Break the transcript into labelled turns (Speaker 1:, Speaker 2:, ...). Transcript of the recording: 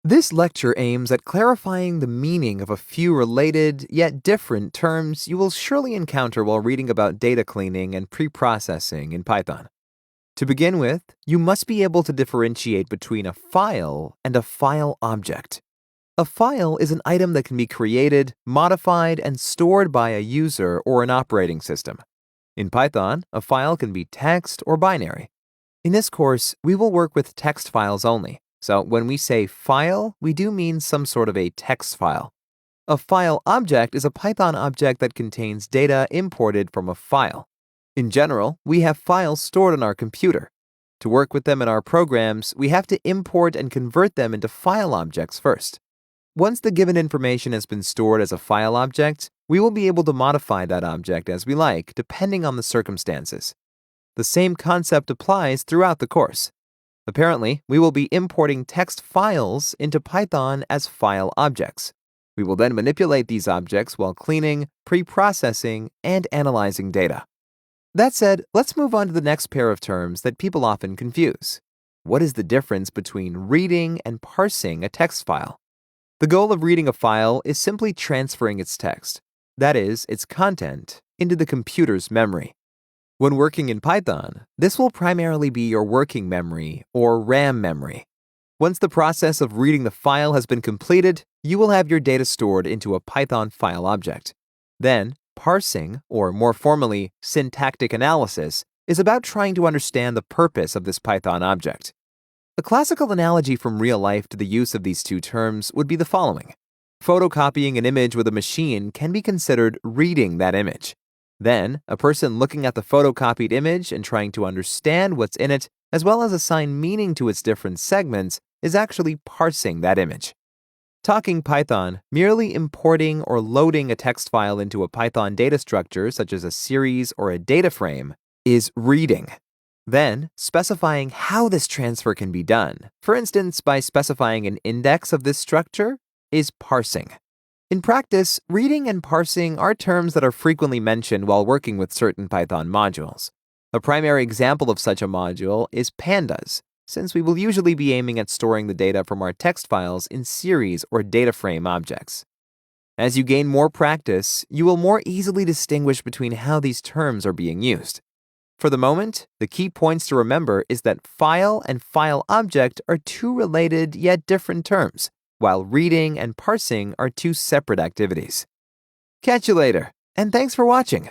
Speaker 1: This lecture aims at clarifying the meaning of a few related yet different terms you will surely encounter while reading about data cleaning and pre-processing in Python. To begin with, you must be able to differentiate between a file and a file object. A file is an item that can be created, modified, and stored by a user or an operating system. In Python, a file can be text or binary. In this course, we will work with text files only. So when we say file, we do mean some sort of a text file. A file object is a Python object that contains data imported from a file. In general, we have files stored on our computer. To work with them in our programs, we have to import and convert them into file objects first. Once the given information has been stored as a file object, we will be able to modify that object as we like, depending on the circumstances. The same concept applies throughout the course. Apparently, we will be importing text files into Python as file objects. We will then manipulate these objects while cleaning, pre-processing, and analyzing data. That said, let's move on to the next pair of terms that people often confuse. What is the difference between reading and parsing a text file? The goal of reading a file is simply transferring its text, that is, its content, into the computer's memory. When working in Python, this will primarily be your working memory, or RAM memory. Once the process of reading the file has been completed, you will have your data stored into a Python file object. Then, parsing, or more formally, syntactic analysis, is about trying to understand the purpose of this Python object. A classical analogy from real life to the use of these two terms would be the following. Photocopying an image with a machine can be considered reading that image. Then, a person looking at the photocopied image and trying to understand what's in it, as well as assign meaning to its different segments, is actually parsing that image. Talking Python, merely importing or loading a text file into a Python data structure such as a series or a data frame is reading. Then, specifying how this transfer can be done, for instance by specifying an index of this structure, is parsing. In practice, reading and parsing are terms that are frequently mentioned while working with certain Python modules. A primary example of such a module is pandas, since we will usually be aiming at storing the data from our text files in series or data frame objects. As you gain more practice, you will more easily distinguish between how these terms are being used. For the moment, the key points to remember is that file and file object are two related yet different terms, while reading and parsing are two separate activities. Catch you later, and thanks for watching.